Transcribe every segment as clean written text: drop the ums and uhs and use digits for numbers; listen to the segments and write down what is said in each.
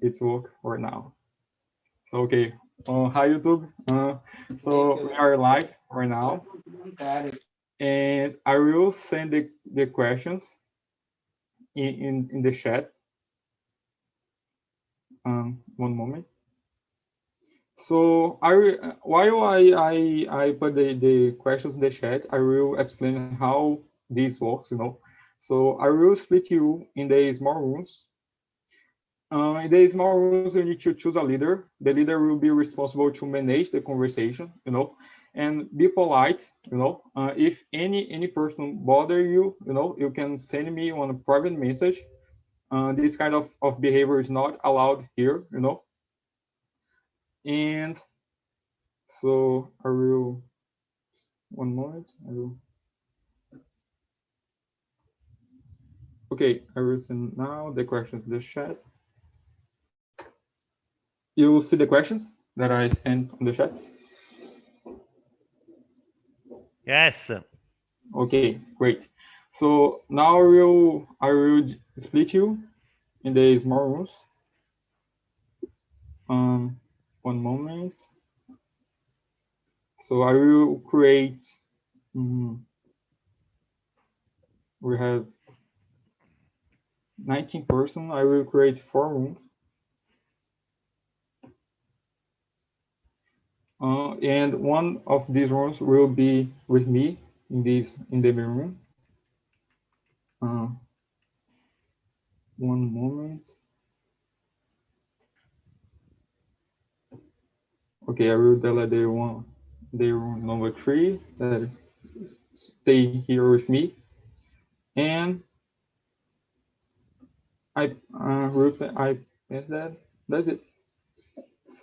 it's work right now. Okay. Hi YouTube. So we are live right now, and I will send the questions in the chat. One moment. So while I put the questions in the chat, I will explain how this works. So I will split you in the small rooms. In the small rooms, you need to choose a leader. The leader will be responsible to manage the conversation, and be polite. If any person bother you can send me on a private message. This kind of behavior is not allowed here. And so I will, one moment, okay, I will send now the questions to the chat. You will see the questions that I sent on the chat? Yes. Okay, great. So now I will split you in the small rooms. One moment. So I will create. We have 19 person. I will create 4 rooms. And one of these rooms will be with me in the room. One moment. Okay, I will delete the room number 3 that stay here with me, and I paste that. That's it.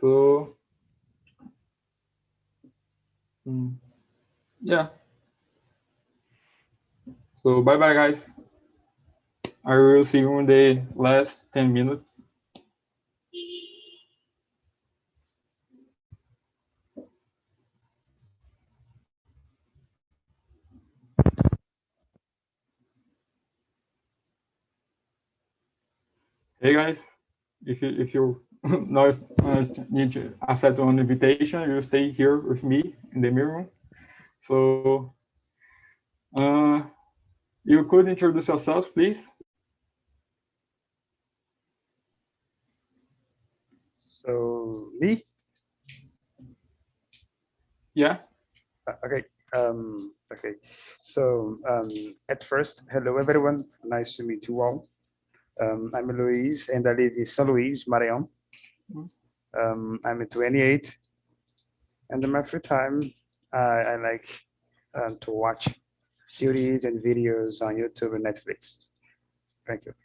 So yeah. So bye bye guys. I will see you in the last 10 minutes. Hey guys, if you not need to accept an invitation, you stay here with me in the mirror. So you could introduce yourselves, please. So me? Yeah. Okay. Okay. So at first, hello everyone. Nice to meet you all. I'm Luis, and I live in São Luís, Maranhão. I'm 28, and in my free time, I like to watch series and videos on YouTube and Netflix. Thank you.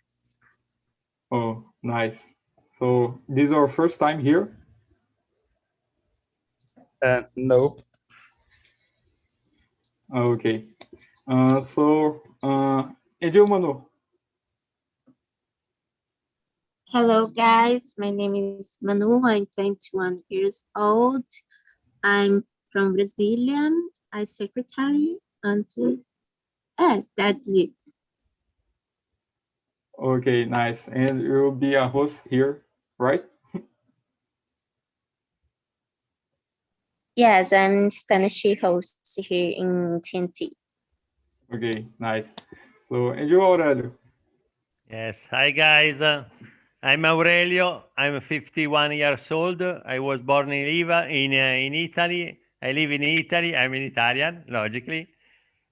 Oh, nice. So this is our first time here? No. Okay. And you, Manu? Hello guys, my name is Manu, I'm 21 years old. I'm from Brasilia, I'm secretary, and that's it. Okay, nice. And you'll be a host here, right? Yes, I'm Spanish host here in TNT. Okay, nice. So, and you, Aurelio? Yes. Hi, guys. I'm Aurelio. I'm 51 years old. I was born in Italy. I live in Italy. I'm an Italian, logically.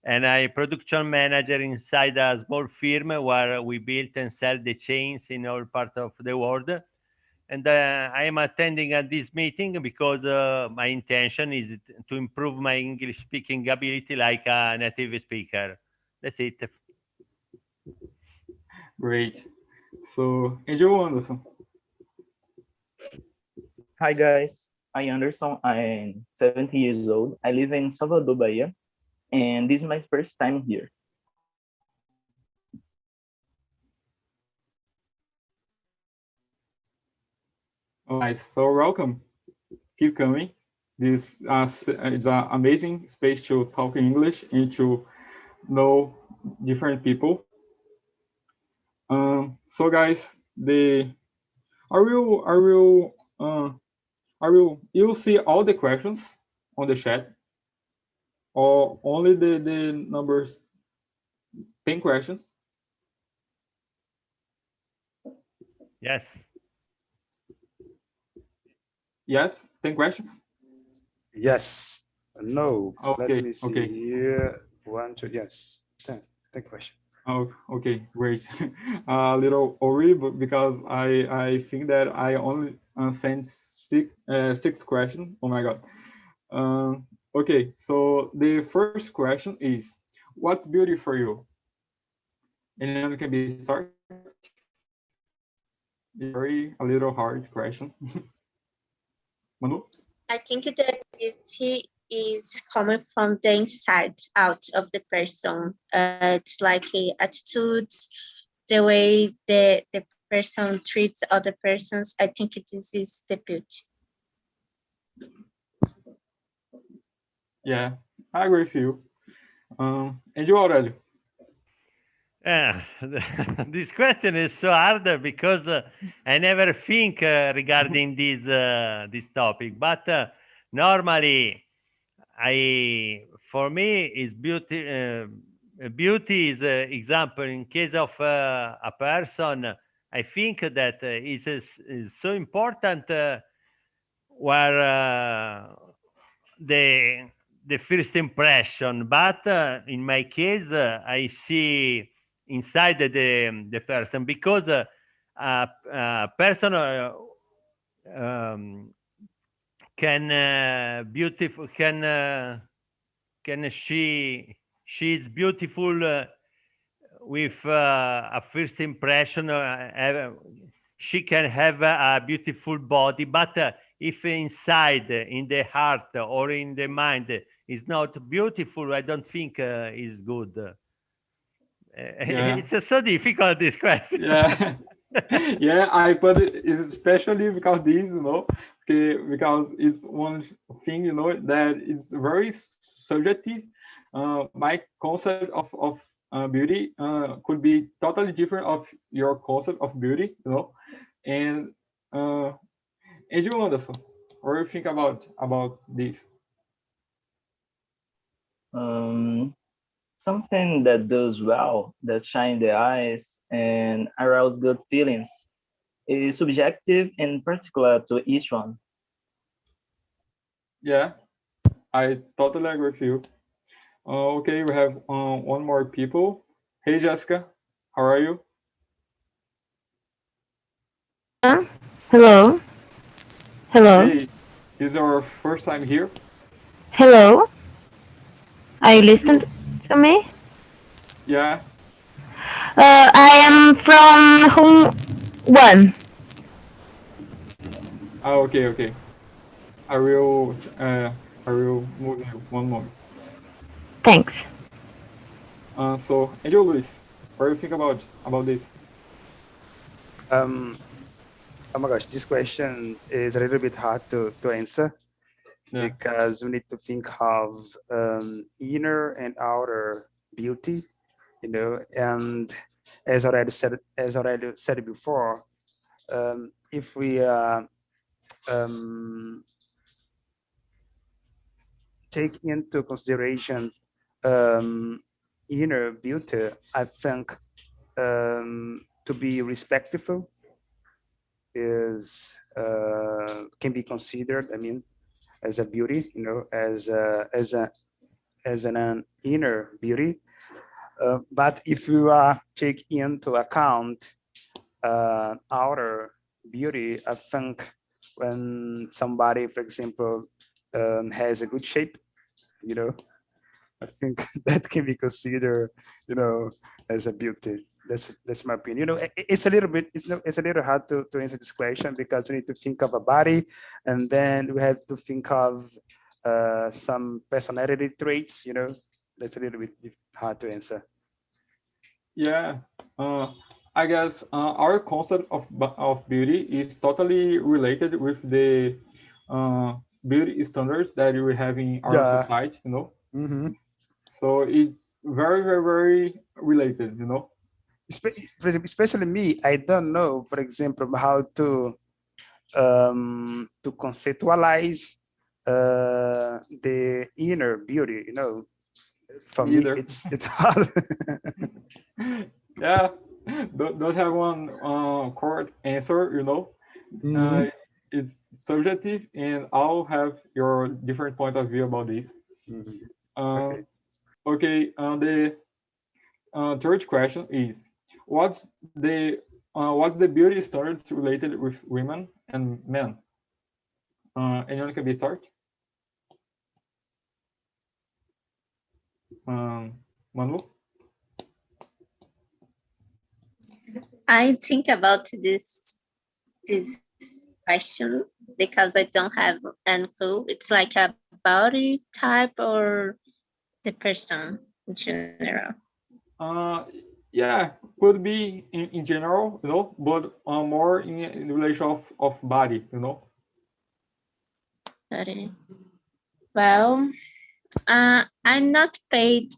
And I'm production manager inside a small firm where we build and sell the chains in all parts of the world. And I am attending this meeting because my intention is to improve my English speaking ability like a native speaker. That's it. Great. So, and you, Anderson? Hi guys, I'm Anderson. I'm 70 years old. I live in Salvador, Bahia, and this is my first time here. Oh, nice. So welcome. Keep coming. This is an amazing space to talk in English and to know different people. So guys, You'll see all the questions on the chat, or only the numbers 10 questions? Yes. Yes, 10 questions? Yes. No. Let Okay, me see okay. here. 1, 2, yes. 10 question. Oh, okay, great. A little worried because I think that I only sent six questions. Oh my God. Okay, so the first question is, what's beauty for you? Anyone can be start. Very a little hard question. Manu? I think the beauty is coming from the inside out of the person. It's like a attitudes, the way the person treats other persons. I think this is the beauty. Yeah, I agree with you. And you, Aurelio? This question is so hard because I never think regarding this topic. But normally, for me is beauty. Beauty is example in case of a person. I think that is so important where the first impression. But in my case, I see inside the person, because a person beautiful can she's beautiful with a first impression. She can have a beautiful body, but if inside, in the heart or in the mind, is not beautiful, I don't think is good. Yeah. It's so difficult, this question. Yeah. Yeah, I put it especially because this, because it's one thing, that is very subjective. My concept of beauty could be totally different of your concept of beauty, and you, Anderson, what do you think about this? Something that does well, that shine the eyes and arouse good feelings, is subjective and particular to each one. Yeah, I totally agree with you. Okay, we have one more people. Hey, Jessica, how are you? Hello. Hello. Hey, this is our first time here. Hello. Are you listening to me? Yeah. I am from Hong One. Okay, okay. I will move you one moment. Thanks. So, Angel Luis, what do you think about this? Oh my gosh, this question is a little bit hard to answer. Yeah. Because we need to think of inner and outer beauty, and as already said before, if we take into consideration inner beauty, I think to be respectful is can be considered, as a beauty, as an inner beauty. But if you take into account outer beauty, I think when somebody, for example, has a good shape, I think that can be considered, as a beauty. That's my opinion. It's a little bit, it's a little hard to answer this question because we need to think of a body, and then we have to think of some personality traits. That's a little bit hard to answer. Yeah, I guess our concept of beauty is totally related with the beauty standards that we have in our society. Mm-hmm. So it's very, very, very related. Especially me, I don't know, for example, how to to conceptualize the inner beauty, you know. For me, Either. it's hard. Yeah, don't have one correct answer, you know. Mhm. It's subjective, and I'll have your different point of view about this. Mhm. Uh, Okay. okay, the third question is, what's the beauty standards related with women and men? Anyone can be start? Manu? I think about this question because I don't have any clue. It's like a body type or the person in general. Yeah, could be in general, you know, but more in the relation of body, you know. Body. Well, I'm not paid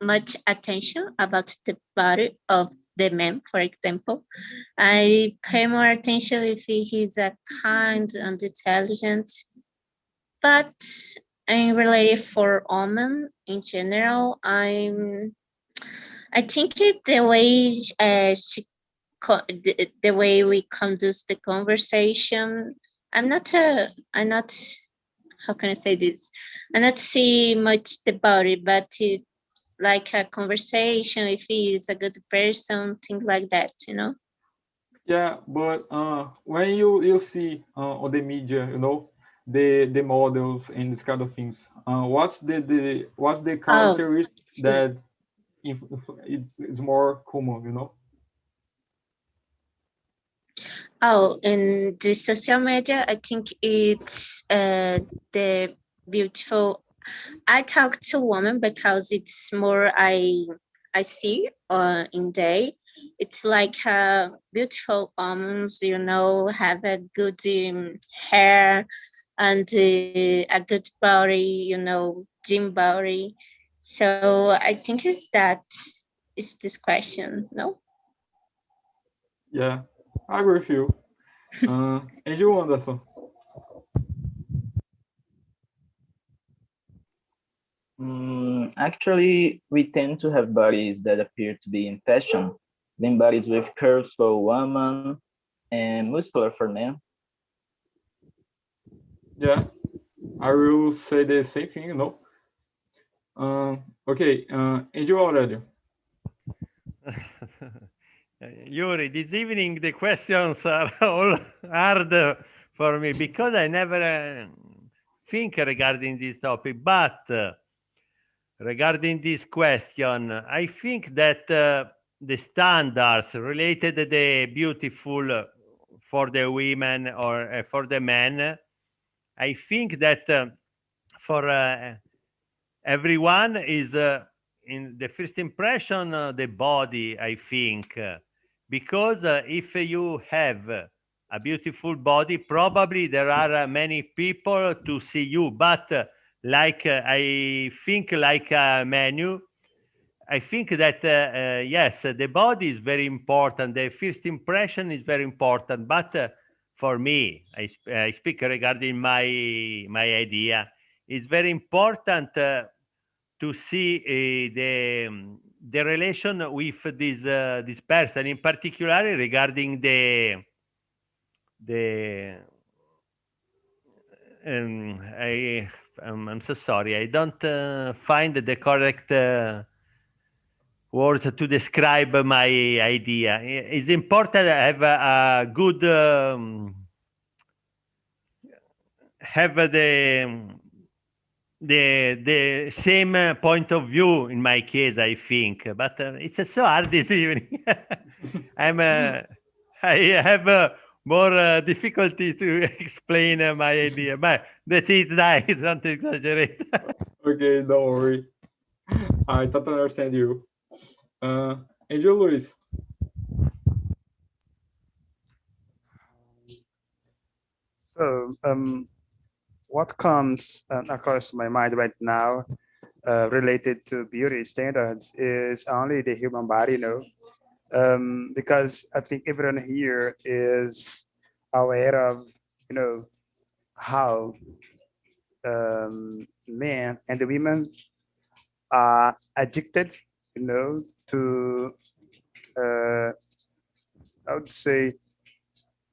much attention about the body of the man, for example. I pay more attention if he is a kind and intelligent, but in related for women in general, I think the way the way we conduct the conversation, I'm not how can I say this? I'm not see much the body, but like a conversation, if he is a good person, things like that, you know. Yeah, but when you see on the media, you know, the models and this kind of things, what's the Oh, characteristic that it's more common, you know? oh, in the social media, I think it's the beautiful. I talk to women because it's more I see in day. It's like beautiful women, you know, have a good hair and a good body, you know, gym body. So I think it's that is this question, no? Yeah, I agree with you. And you, Anderson? Actually, we tend to have bodies that appear to be in fashion, then bodies with curves for women and muscular for men. Yeah, I will say the same thing, you know. Okay, and you already. Yuri, this evening the questions are all hard for me because I never think regarding this topic. But regarding this question, I think that the standards related to the beautiful for the women or for the men, I think that for everyone is in the first impression the body, I think, because if you have a beautiful body, probably there are many people to see you, but like I think like a menu, I think that yes, the body is very important, the first impression is very important, but for me, I speak regarding my idea, it's very important to see the relation with this person, in particular regarding the I'm so sorry, I don't find the correct words to describe my idea. It's important to have a good have the same point of view in my case, I think, but it's so hard this evening. I have more difficulty to explain my idea, but that's it. I don't exaggerate. Okay, don't worry. I totally understand you. And you, Luis? So, what comes across my mind right now related to beauty standards is only the human body, you know, because I think everyone here is aware of, how men and the women are addicted, to, I would say,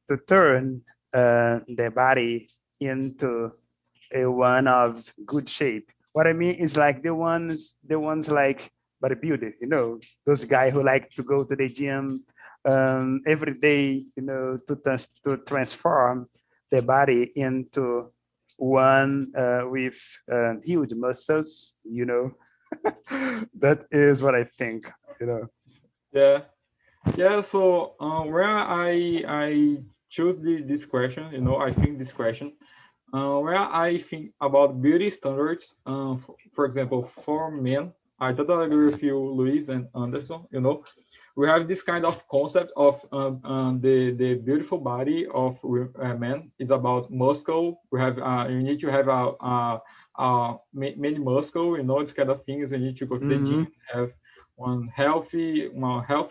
to turn their body into a one of good shape. What I mean is like the ones like bodybuilder, those guys who like to go to the gym every day, to transform their body into one with huge muscles, That is what I think. Yeah. Yeah, so where I choose this question, I think this question, where I think about beauty standards, for example, for men, I totally agree with you, Luis and Anderson. We have this kind of concept of the beautiful body of men is about muscle. We have you need to have many muscle. This kind of things. You need to go to the gym, have one health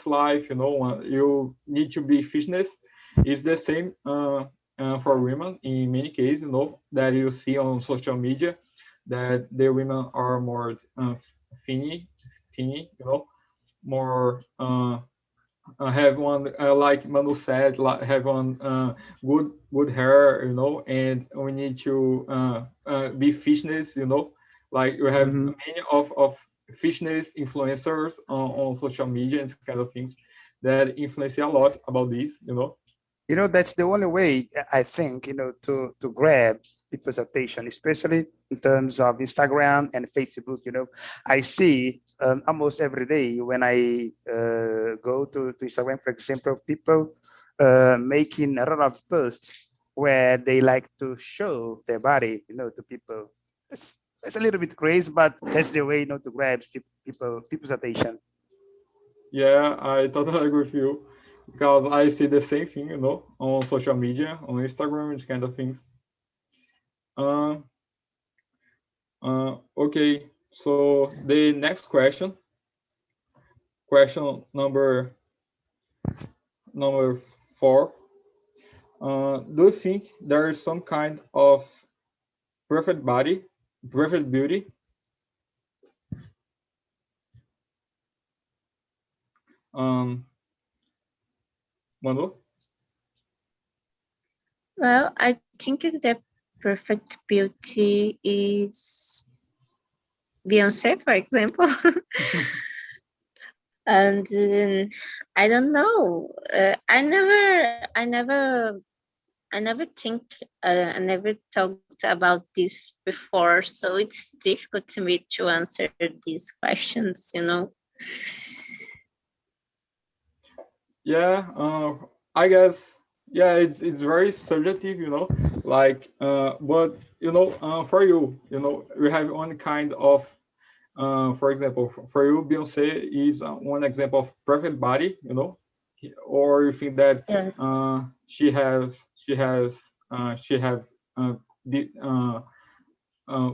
life. You need to be fitness. It's the same for women in many cases. That you see on social media that the women are more thinny, more have one like Manu said, have one good hair, and we need to be fitness, like we have many of fitness influencers on social media and kind of things that influence a lot about this. That's the only way I think, to grab people's attention, especially in terms of Instagram and Facebook. I see almost every day when I go to Instagram, for example, people making a lot of posts where they like to show their body, to people. It's a little bit crazy, but that's the way, to grab people's attention. Yeah, I totally agree with you because I see the same thing, on social media, on Instagram, and kind of things. Okay, so the next question number 4. Do you think there is some kind of perfect body, perfect beauty? Manu? Well, I think the perfect beauty is Beyonce, for example. And I don't know. I never think. I never talked about this before, so it's difficult to me to answer these questions. Yeah, I guess, yeah, it's very subjective, like but for you, we have one kind of for example, for you, Beyonce is one example of perfect body, or you think that Yes. she have the uh,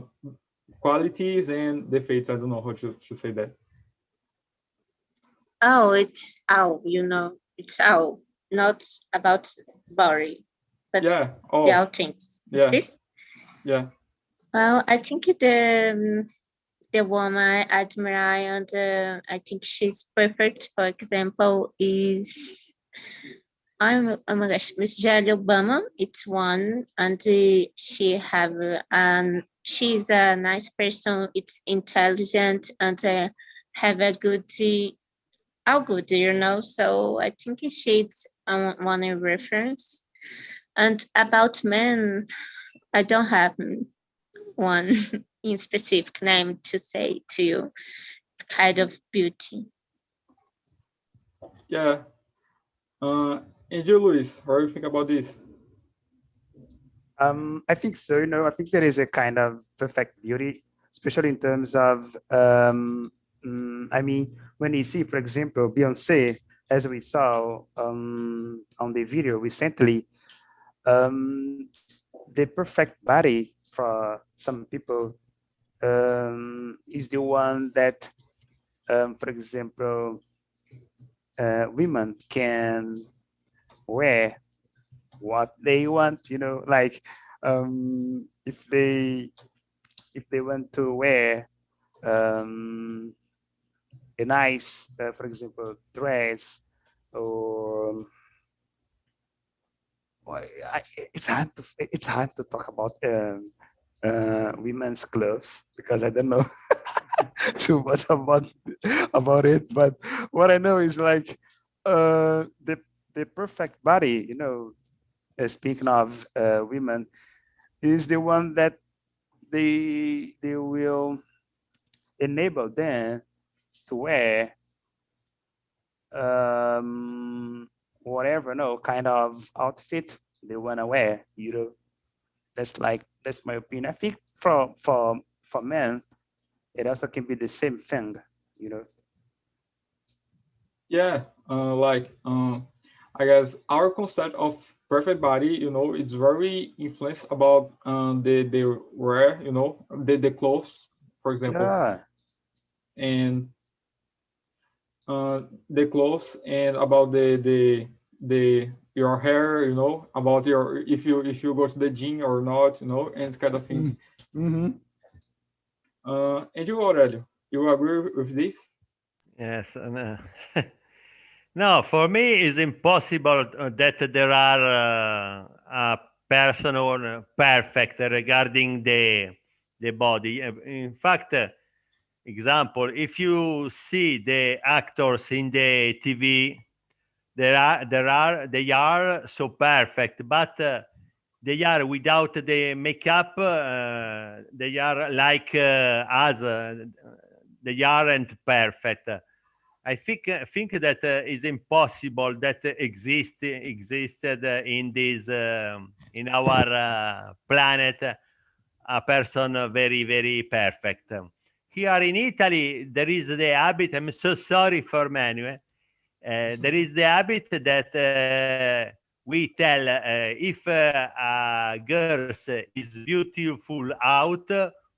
qualities and defects. I don't know how to say that. Oh, it's it's all not about body, but Yeah. the all things. Yeah. This. Yeah. Well, I think the woman I admire and I think she's perfect. For example, is oh my gosh, Miss Michelle Obama. It's one, and she's a nice person. It's intelligent and have a good how good, So I think she's one reference. And about men, I don't have one in specific name to say to you. It's kind of beauty. Yeah. And you, Luis, how do you think about this? I think so. I think there is a kind of perfect beauty, especially in terms of, I mean, when you see, for example, Beyonce, as we saw on the video recently, the perfect body for some people is the one that, for example, women can wear what they want, like if they want to wear a nice, for example, dress, or it's hard to talk about women's clothes because I don't know too much about it. But what I know is like the perfect body. Speaking of women, is the one that they will enable them to wear whatever kind of outfit they want to wear. That's my opinion. I think for men it also can be the same thing. Yeah, I guess our concept of perfect body, it's very influenced about the wear, the clothes, for example, Yeah. and the clothes, and about the your hair, about your if you go to the gym or not, and it's kind of things. Mm-hmm. And you, Aurelio, you agree with this? Yes. No, for me, it's impossible that there are a person or perfect regarding the body. In fact, example, if you see the actors in the TV, they are so perfect, but they are without the makeup. They are like us. They aren't perfect. I think that is impossible that existed in this in our planet a person very very perfect. Here in Italy, there is the habit. I'm so sorry for Manuel. There is the habit that we tell if a girl is beautiful out,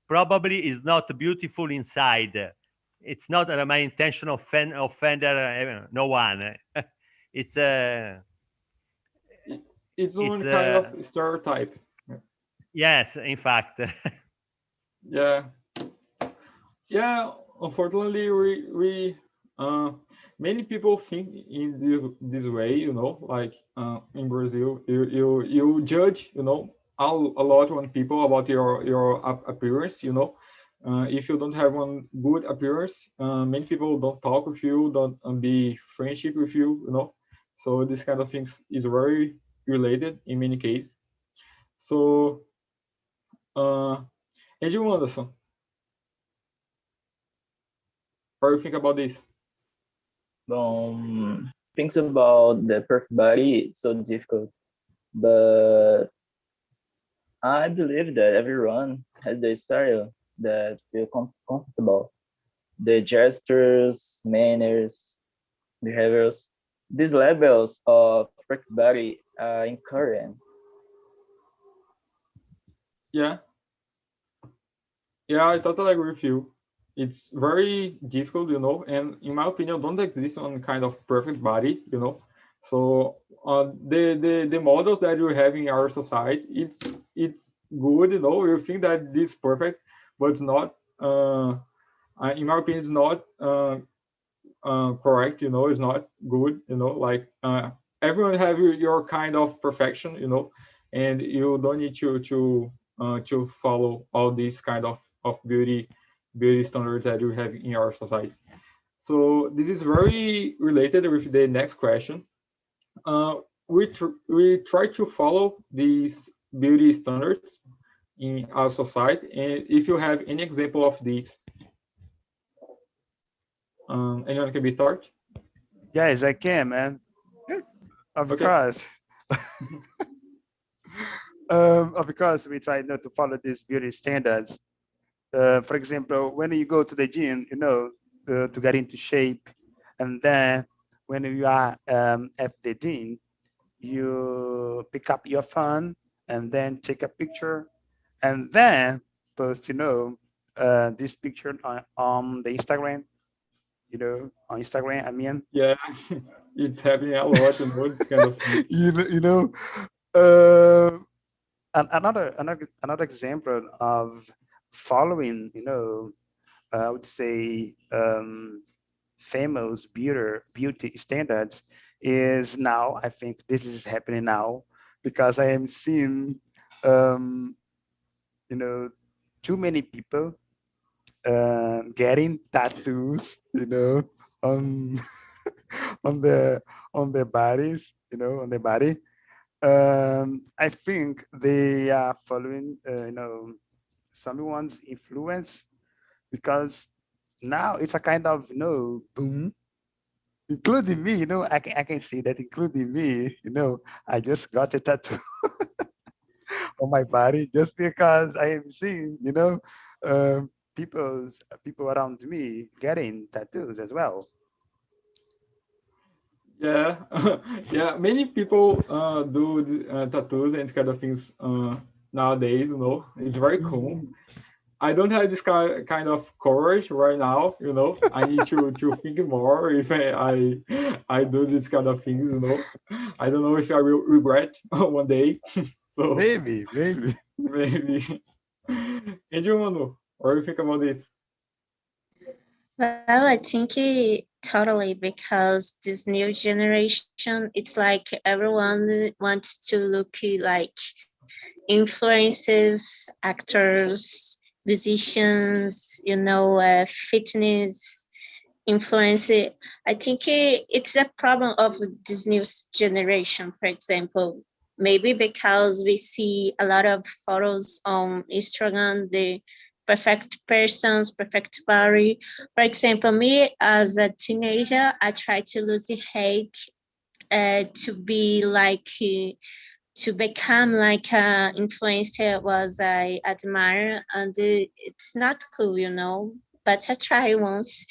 probably is not beautiful inside. It's not my intention of offend no one. It's It's one kind of stereotype. yes, in fact. Yeah, yeah. Unfortunately, we many people think in this way. Like in Brazil, you judge, a lot on people about your appearance. If you don't have one good appearance, many people don't talk with you, don't be friendship with you. So this kind of things is very related in many cases. So, Andrew Anderson, what do you think about this? Things about the perfect body, it's so difficult, but I believe that everyone has their style that feel comfortable. The gestures, manners, behaviors, these levels of perfect body are encouraging. Yeah, yeah, I totally agree with you. It's very difficult, and in my opinion, don't exist on kind of perfect body. So the models that you have in our society, it's good, You think that this is perfect, but it's not. In my opinion, it's not correct. It's not good. Like everyone have your kind of perfection. And you don't need to follow all these kind of beauty standards that you have in our society. So this is very related with the next question. We try to follow these beauty standards in our society, and if you have any example of these, anyone can be start. Yes, I can, man. Of Okay. course. Of course, we try not to follow these beauty standards. For example, when you go to the gym, to get into shape, and then when you are at the gym, you pick up your phone and then take a picture, and then post, this picture on the Instagram. On Instagram, I mean. Yeah, it's happening a lot, this kind of thing. you know, Another example of following, I would say famous beauty standards is now. I think this is happening now because I am seeing, you know, too many people getting tattoos, on on their on their bodies, on their body. I think they are following, someone's influence because now it's a kind of, boom, including me. I can say that, including me. I just got a tattoo on my body just because I am seeing, people around me getting tattoos as well. Yeah, yeah. Many people do tattoos and kind of things nowadays. It's very cool. I don't have this kind of courage right now. I need to think more if I do this kind of things. I don't know if I will regret one day. So Maybe. maybe. And you, Manu, what do you think about this? Well, I think totally, because this new generation, it's like everyone wants to look like influencers, actors, musicians, fitness influencer. I think it's a problem of this new generation, for example. Maybe because we see a lot of photos on Instagram, the perfect persons, perfect body. For example, me as a teenager, I tried to lose the weight to be like to become like an influencer was I admire, and it's not cool. But I try once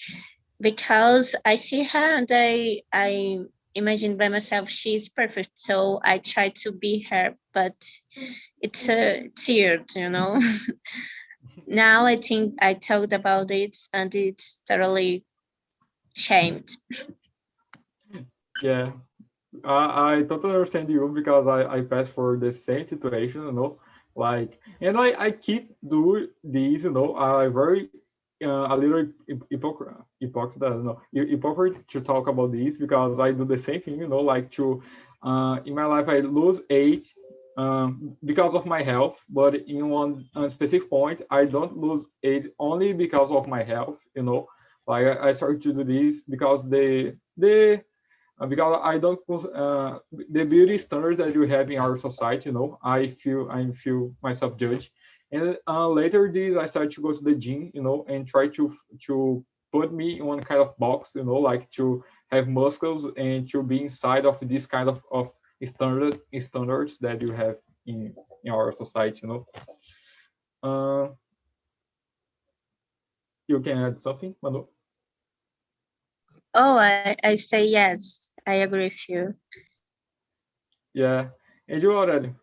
because I see her and I imagine by myself she's perfect, so I try to be her, but it's weird. Now I think I talked about it and it's totally shamed. Yeah, I totally understand you because I passed for the same situation. Like, and I keep do these. I very a little hypocrite. I don't know, hypocrite to talk about this because I do the same thing. Like to in my life I lose weight because of my health, but in one specific point I don't lose weight only because of my health. Like I started to do this because because I don't the beauty standards that we have in our society. I feel myself judged, and later this I started to go to the gym, and try to put me in one kind of box, like to have muscles and to be inside of this kind of standards that you have in our society. Uh, you can add something, Manu? Oh, I say yes. I agree with you. Yeah, and you already.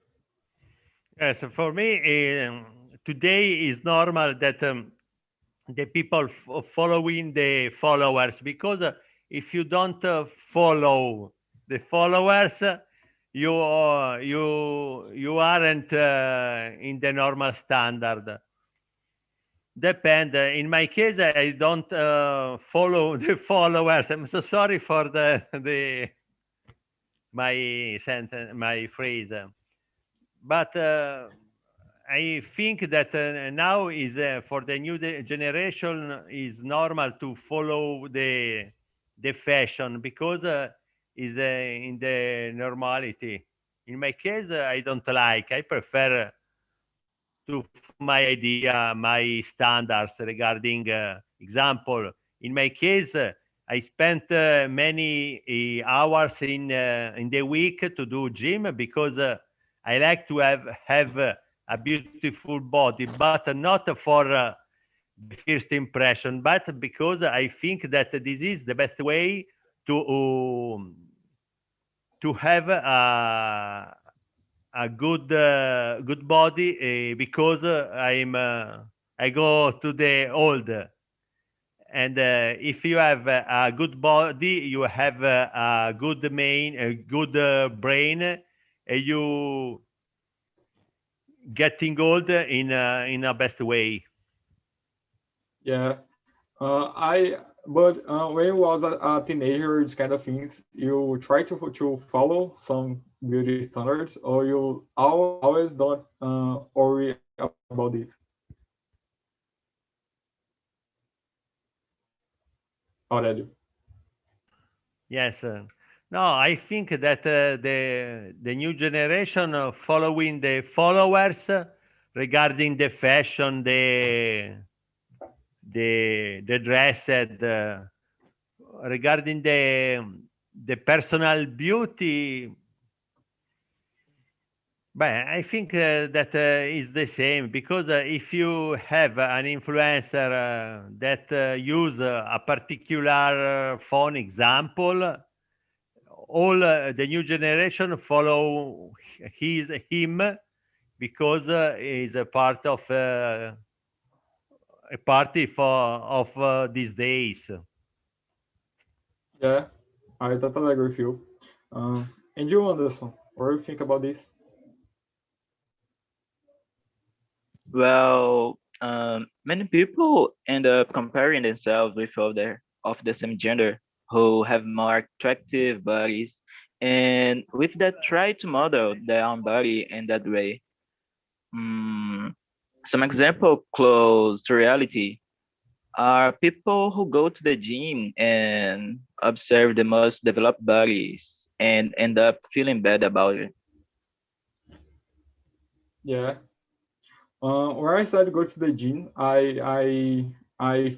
Yes, for me, today is normal that the people following the followers, because if you don't follow the followers, you aren't in the normal standard. Depend. In my case, I don't follow the followers. I'm so sorry for the my sentence, my phrase, but I think that now is for the new generation is normal to follow the fashion because is in the normality. In my case, I don't like. I prefer to my idea, my standards regarding example. In my case, I spent many hours in the week to do gym because I like to have a beautiful body, but not for the first impression, but because I think that this is the best way to have a good body because I go to the old, and if you have a good body, you have a good brain, you getting old in a best way. Yeah. But when you was a teenager, these kind of things, you try to follow some beauty standards, or you always don't worry about this. Already. Yes. No, I think that the new generation following the followers regarding the fashion, the dress, regarding the personal beauty. But I think that is the same, because if you have an influencer that use a particular phone example, all the new generation follow him, because he's a part of a party of these days. Yeah, I totally agree with you. And you, Anderson, what do you think about this? Well, many people end up comparing themselves with other of the same gender who have more attractive bodies, and with that try to model their own body in that way. Mm, some example close to reality are people who go to the gym and observe the most developed bodies and end up feeling bad about it. Yeah. When I started to go to the gym, I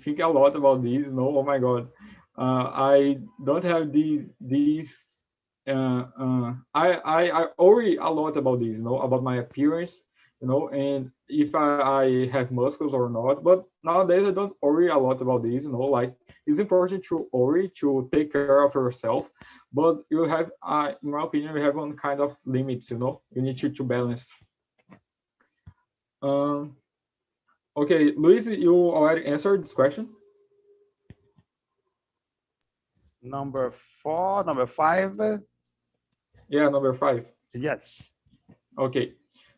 think a lot about this. No, oh my God, I don't have these. I worry a lot about this. About my appearance. And if I have muscles or not. But nowadays I don't worry a lot about this. Like it's important to worry to take care of yourself, but you have, in my opinion, you have one kind of limits. You need to balance. Um, Okay, Luis, you already answered this question. Number 4, number 5. Yeah, number 5. Yes. Okay,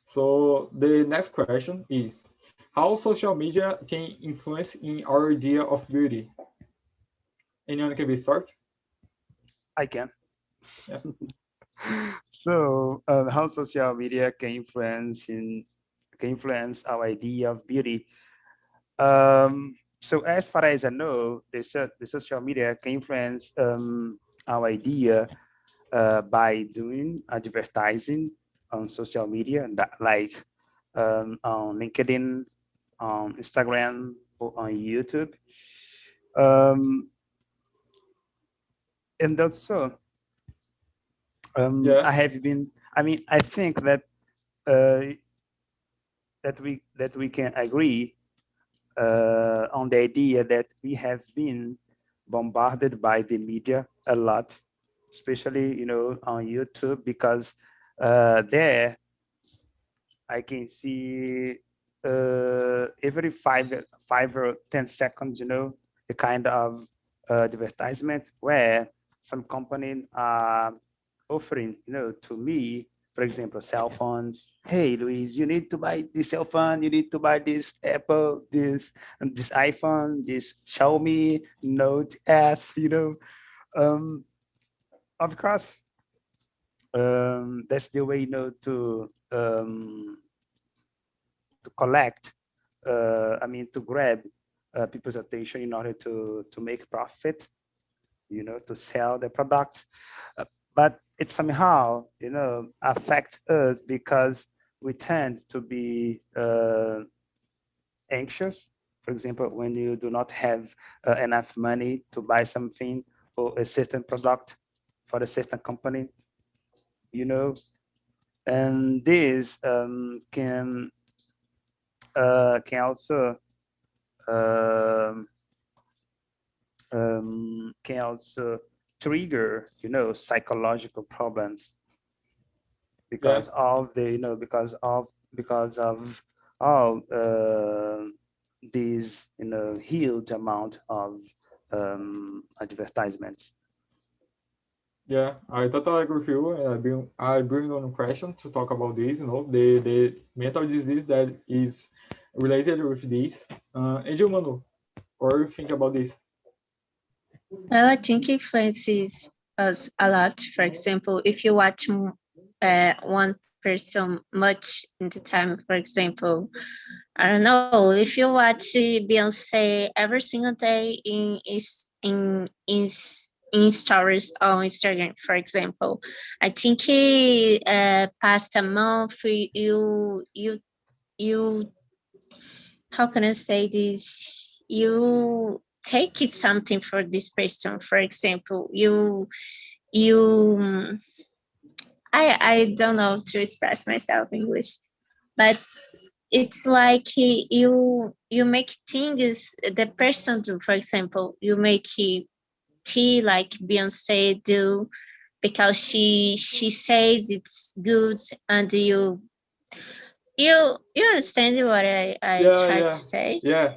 so the next question is, how social media can influence in our idea of beauty? Anyone can be start? I can. Yeah. So, how social media can influence our idea of beauty? So, as far as I know, the social media can influence our idea by doing advertising on social media, like on LinkedIn, on Instagram, or on YouTube. And also, Yeah. I think that that we can agree on the idea that we have been bombarded by the media a lot, especially on YouTube, because there I can see every 5 or 10 seconds, a kind of advertisement where some company are offering, to me, for example, cell phones. Hey, Luis, you need to buy this cell phone. You need to buy this Apple, this iPhone, this Xiaomi Note S. Of course, that's the way, to collect. To grab people's attention in order to make profit. To sell the product. But it somehow, affects us because we tend to be anxious. For example, when you do not have enough money to buy something or a certain product for a certain company, and this can also trigger, psychological problems because of the, because of all these, huge amount of advertisements. Yeah, I totally agree with you. And I bring on a question to talk about this, the mental disease that is related with this. And you, Manu, what do you think about this? Well, I think influences us a lot. For example, if you watch one person much in the time, for example, I don't know, if you watch Beyonce every single day in stories on Instagram, for example, I think past a month you how can I say this? You take it something for this person. For example, you I don't know to express myself in English, but it's like you make things the person do. For example, you make tea like Beyonce do because she says it's good, and you understand what I Yeah, try to yeah, say. yeah.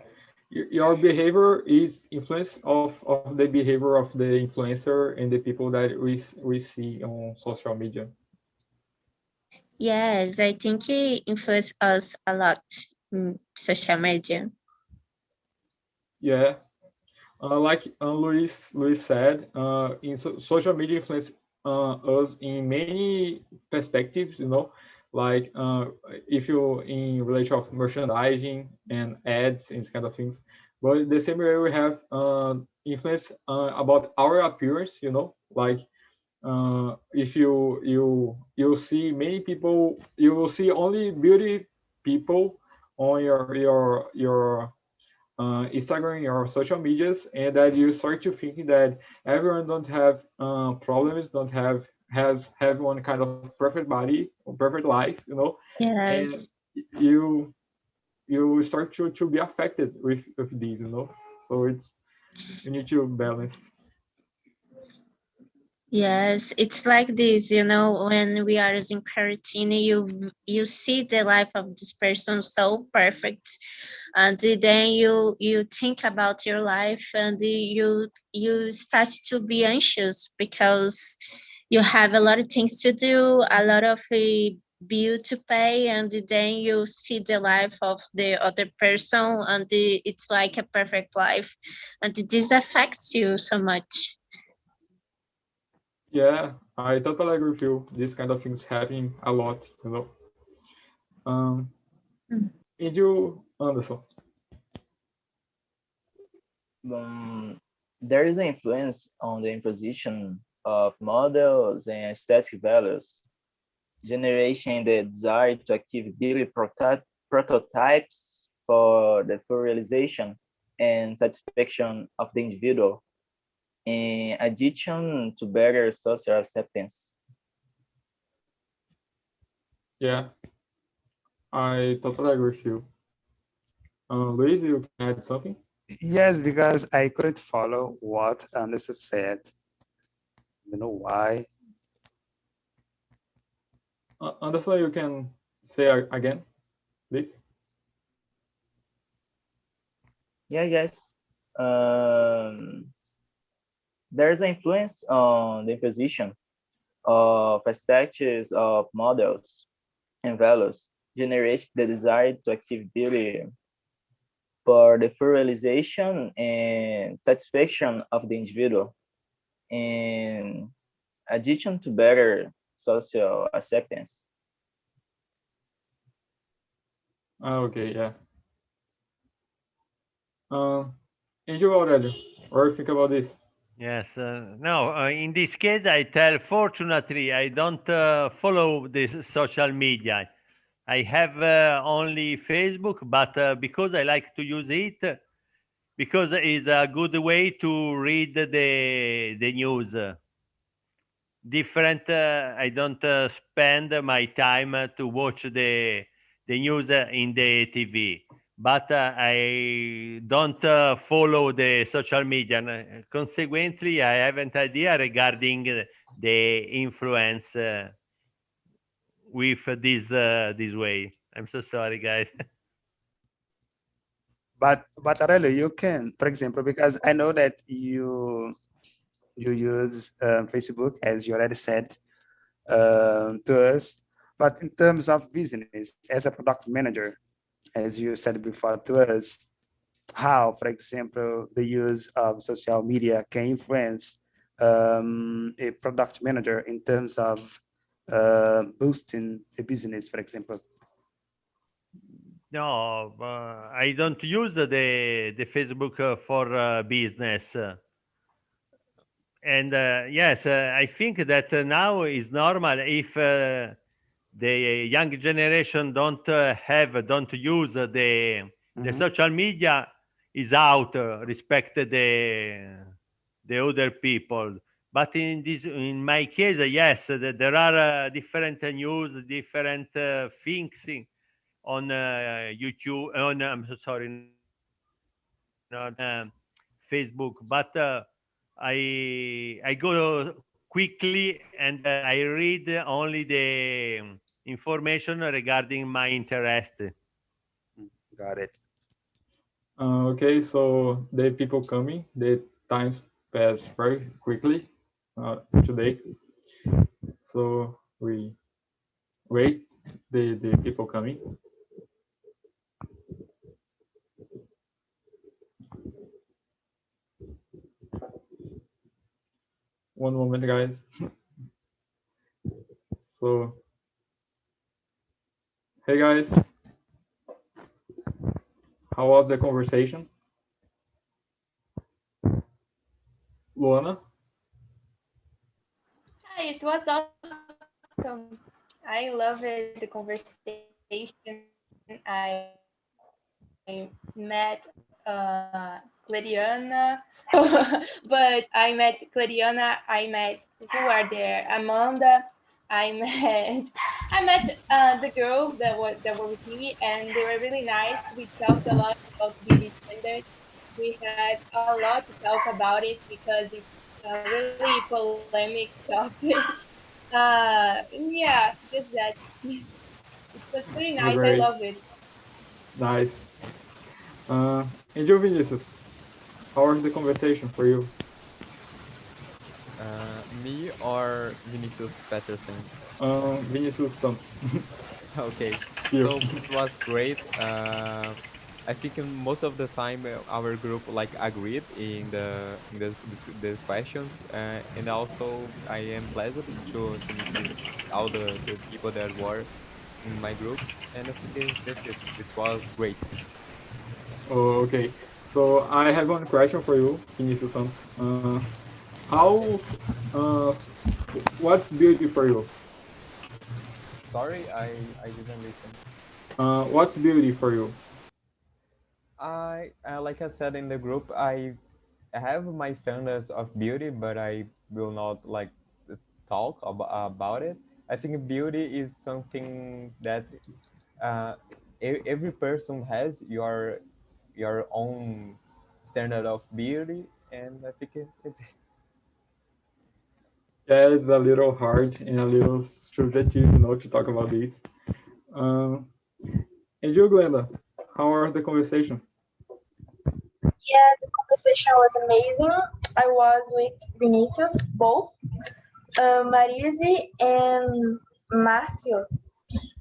Your behavior is influence of the behavior of the influencer and the people that we see on social media. Yes, I think it influences us a lot in social media. Yeah, like Luis said, social media influence us in many perspectives. Like if you in relation of merchandising and ads and this kind of things. But the same way we have influence about our appearance. Like if you see many people, you will see only beauty people on your Instagram or social medias, and that you start to think that everyone don't have problems, don't have one kind of perfect body or perfect life, and Yes. you start to be affected with these, So it's you need to balance. Yes, it's like this, when we are using keratin, you see the life of this person so perfect, and then you think about your life, and you start to be anxious because you have a lot of things to do, a lot of bill to pay, and then you see the life of the other person, and it's like a perfect life, and this affects you so much. Yeah, I totally agree with you. These kind of things happen a lot, Um, Mm. and you, Anderson? There is an influence on the imposition of models and aesthetic values, generation the desire to achieve beauty prototypes for the full realization and satisfaction of the individual, in addition to better social acceptance. Yeah, I totally agree with you. Luis, you can add something? Yes, because I couldn't follow what Anderson said. You know why? Anderson, you can say again, please. Yeah, yes. There's an influence on the imposition of aesthetics of models and values, generate the desire to achieve beauty for the full realization and satisfaction of the individual, in addition to better social acceptance. Okay, yeah. And you, Aurelio, what do you think about this? Yes, no, in this case, I tell, fortunately, I don't follow this social media. I have only Facebook, but because I like to use it, because it's a good way to read the news. Different, I don't spend my time to watch the news in the TV, but I don't follow the social media. And, consequently, I haven't idea regarding the influence with this way. I'm so sorry, guys. But Aurelio, you can, for example, because I know that you use Facebook, as you already said to us. But in terms of business, as a product manager, as you said before to us, how, for example, the use of social media can influence a product manager in terms of boosting a business, for example? No, I don't use the Facebook for business. And yes, I think that now is normal if the young generation don't use the social media is out, respect the other people. But in my case, yes, there are different news, different things on YouTube, I'm so sorry, on Facebook, but I go quickly and I read only the information regarding my interest. Got it. Okay, so the people coming, the times pass very quickly today. So we wait the people coming. One moment, guys. So, hey guys, how was the conversation? Luana? Hi, it was awesome. I loved the conversation. I met Clariana, but I met Clariana. I met who are there? Amanda. I met the girls that were with me, and they were really nice. We talked a lot about beauty standards. We had a lot to talk about it because it's a really polemic topic. Yeah, just that. It was pretty Oh, nice. I great. love it. Nice. And you, Vinicius, how was the conversation for you? Me or Vinicius Peterson? Vinicius Santos. Okay, You. so it was great. I think in most of the time our group like agreed in the questions, and also I am pleased to meet all the people that were in my group, and I think that's it. It was great. Oh, okay. So I have one question for you, Vinicius Santos. How, uh, what's beauty for you? Sorry, I didn't listen. What's beauty for you? I like I said in the group, I have my standards of beauty, but I will not like talk about it. I think beauty is something that uh, every person has your own standard of beauty, and I think it's Yeah, it's a little hard and a little subjective, to talk about this. Um, and you, Glenda, how was the conversation? Yeah, the conversation was amazing. I was with Vinicius, both, Marise and Marcio,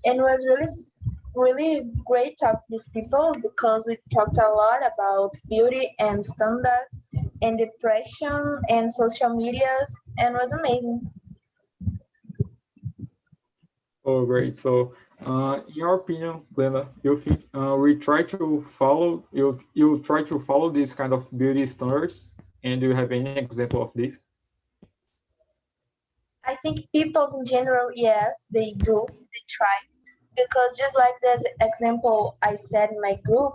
and it was really great talk to these people because we talked a lot about beauty and standards and depression and social medias, and it was amazing. Oh, great. So, in your opinion, Glenda, you think we try to follow you try to follow this kind of beauty standards, and do you have any example of this? I think people in general, yes, they do, they try, because just like this example I said in my group,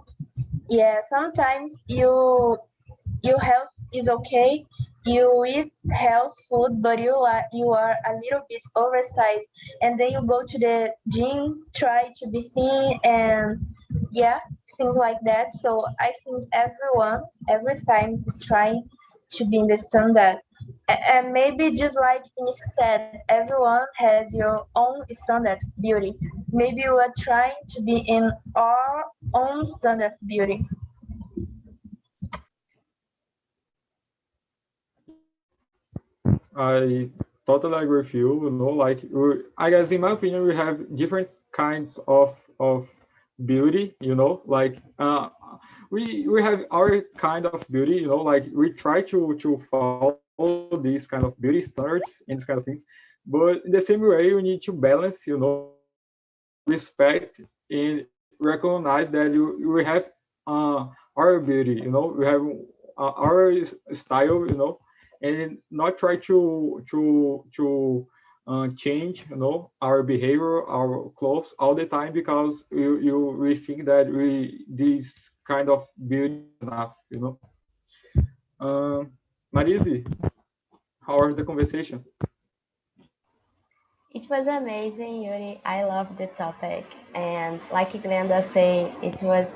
yeah, sometimes your health is okay, you eat health food, but you are a little bit oversized, and then you go to the gym, try to be thin, and yeah, things like that. So I think everyone every time is trying to be in the standard. And maybe just like Inisa said, everyone has your own standard of beauty. Maybe you are trying to be in our own standard of beauty. I totally agree with you. You know, like I guess in my opinion, we have different kinds of beauty. You know, like we have our kind of beauty. You know, like we try to follow these kind of beauty standards and these kind of things, but in the same way, we need to balance. You know, respect and recognize that we have our beauty. You know, we have our style. You know, and not try to change, you know, our behavior, our clothes all the time because we think that we this kind of beauty is enough, you know. Marise, how was the conversation? It was amazing, Yuri. I love the topic. And like Glenda said, it was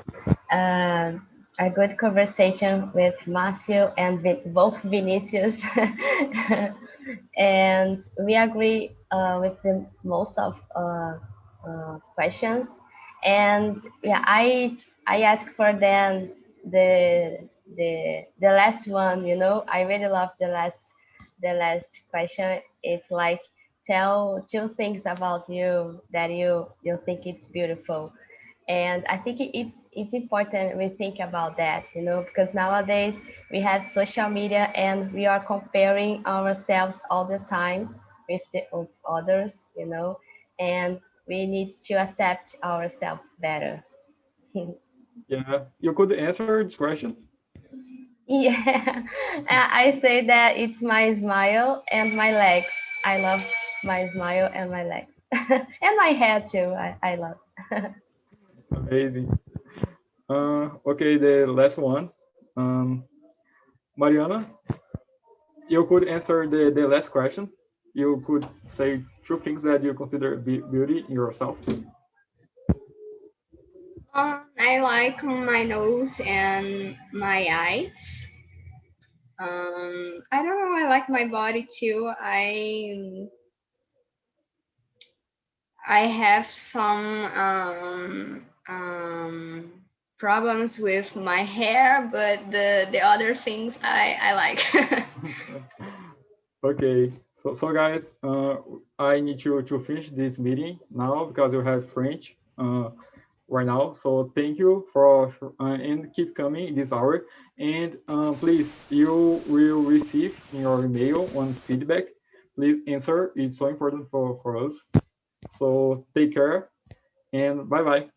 a good conversation with Marcio and with both Vinicius. And we agree with the most of questions. And yeah, I asked for them the last one. You know, I really love the last question. It's like tell two things about you that you think it's beautiful. And I think it's important we think about that, you know, because nowadays we have social media and we are comparing ourselves all the time with others, you know, and we need to accept ourselves better. Yeah, you could answer this question. Yeah, I say that it's my smile and my legs. I love my smile and my legs and my hair too. I love. Amazing. Okay, the last one. Um, Mariana, you could answer the last question. You could say two things that you consider beauty in yourself. I like my nose and my eyes. I don't know. I like my body too. I have some problems with my hair, but the other things I like. Okay, so guys, I need to finish this meeting now because you have French right now. So thank you for and keep coming this hour. And please, you will receive in your email one feedback. Please answer. It's so important for us. So take care and bye bye.